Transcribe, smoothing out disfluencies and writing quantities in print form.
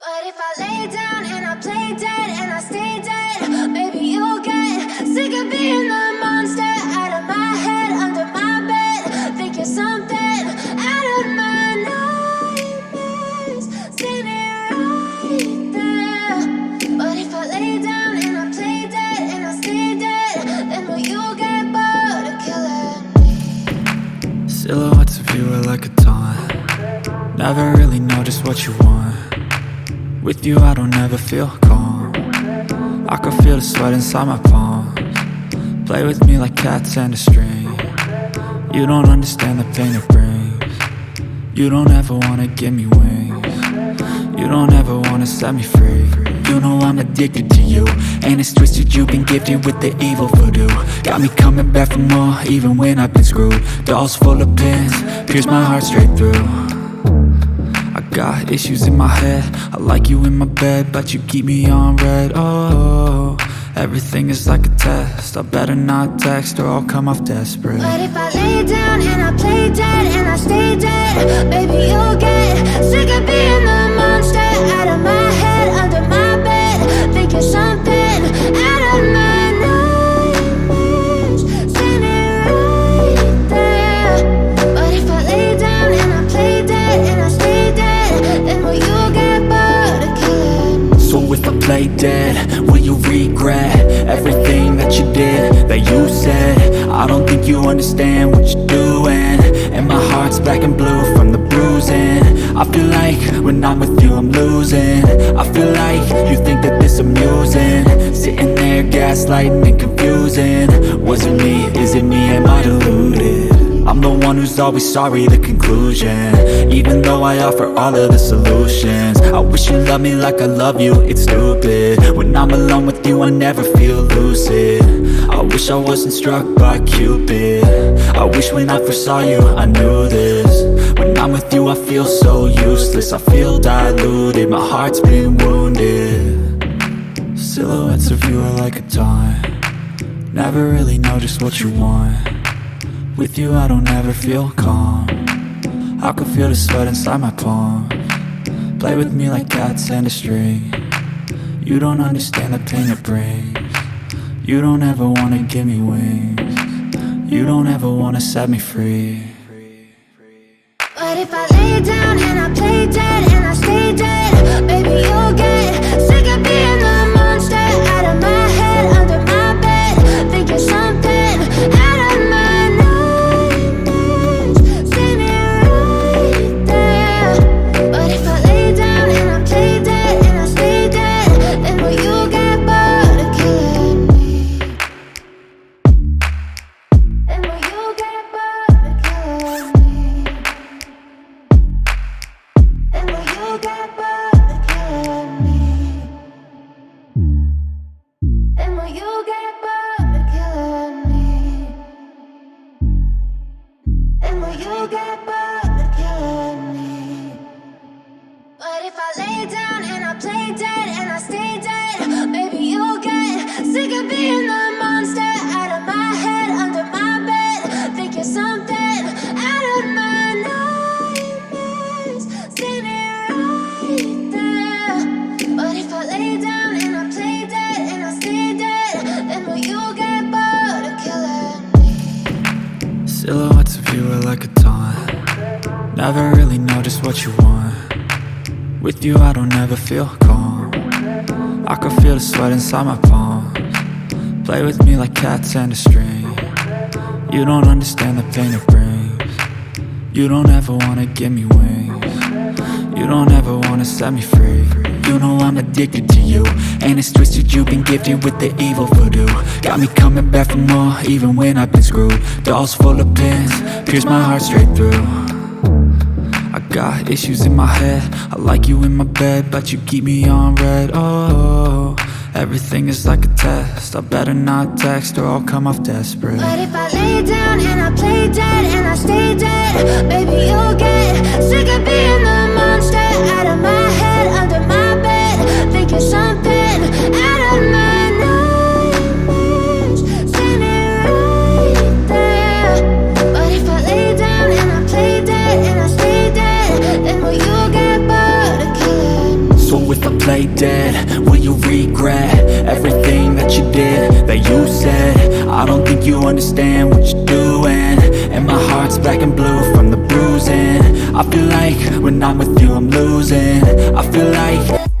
But if I lay down and I play dead and I stay dead, maybe you'll get sick of being the monster out of my head, under my bed. Think you're something out of my nightmares, standing right there. But if I lay down and I play dead and I stay dead, then will you get bored of killing me? Silhouettes of you are like a taunt. Never really know just what you want. With you I don't ever feel calm. I can feel the sweat inside my palms. Play with me like cats and a string. You don't understand the pain it brings. You don't ever wanna give me wings. You don't ever wanna set me free. You know I'm addicted to you, and it's twisted, you've been gifted with the evil voodoo. Got me coming back for more, even when I've been screwed. Dolls full of pins, pierce my heart straight through. I got issues in my head, I like you in my bed, but you keep me on red. Oh, everything is like a test, I better not text or I'll come off desperate. But if I lay down and I play dead and I stay dead, baby you'll get sick of being the monster out of my head, under my bed. Think you're something out of my nightmares, standing right there. But if I lay down and I play dead and I stay dead, then will you get bored of killing me? So if I play dead, will you regret everything that you did, that you said? I don't think you understand what you're doing, and my heart's black and blue from the bruising. I feel like when I'm with you I'm losing. I feel like you think that this amusing, sitting there gaslighting and confusing. Was it me? Is it me? Am I deluded? I'm the one who's always sorry, the conclusion, even though I offer all of the solutions. I wish you loved me like I love you, it's stupid. When I'm alone with you I never feel lucid. I wish I wasn't struck by Cupid. I wish when I first saw you I knew this. When I'm with you I feel so useless, I feel diluted, my heart's been wounded. Silhouettes of you are like a taunt. Never really know just what you want. With you I don't ever feel calm. I can feel the sweat inside my palms. Play with me like cats and a string. You don't understand the pain it brings. You don't ever wanna give me wings. You don't ever wanna set me free. But if I lay down and I play dead and I stay dead, baby you'll get sick of being the monster out of my head, under my bed. Think you're something out of my nightmares, standing right there. But if I lay down and I play dead and I stay dead, then will you get bored of killing me? Then will you get bored of killing me? And will you get bored of killing me? And will you get bored of killing me? And will you get bored of killing me? But if I lay down and I play dead and I stay dead, maybe you'll get sick of being the monster out of my head, under my bed. Think you're something out of my nightmares, standing right there. But if I lay down and I play dead and I stay dead, then will you get bored of killing me? Silhouettes of you are like a taunt. Never really know just what you want. With you I don't ever feel calm. I can feel the sweat inside my palms. Play with me like cats and a string. You don't understand the pain it brings. You don't ever wanna give me wings. You don't ever wanna set me free. You know I'm addicted to you, and it's twisted, you've been gifted with the evil voodoo. Got me coming back for more, even when I've been screwed. Dolls full of pins, pierce my heart straight through. I got issues in my head, I like you in my bed, but you keep me on red. Oh, everything is like a test, I better not text or I'll come off desperate. But if I lay down and I play dead and I stay dead, baby you'll get sick of being the monster out of my head, under my bed. Think you're something out of my nightmares, standing right there. But if I lay down and I play dead and I stay dead, then will you get bored of killing me? So if I play dead? Will you regret everything that you did, that you said? I don't think you understand what you're doing, and my heart's black and blue from the bruising. I feel like when I'm with you I'm losing. I feel like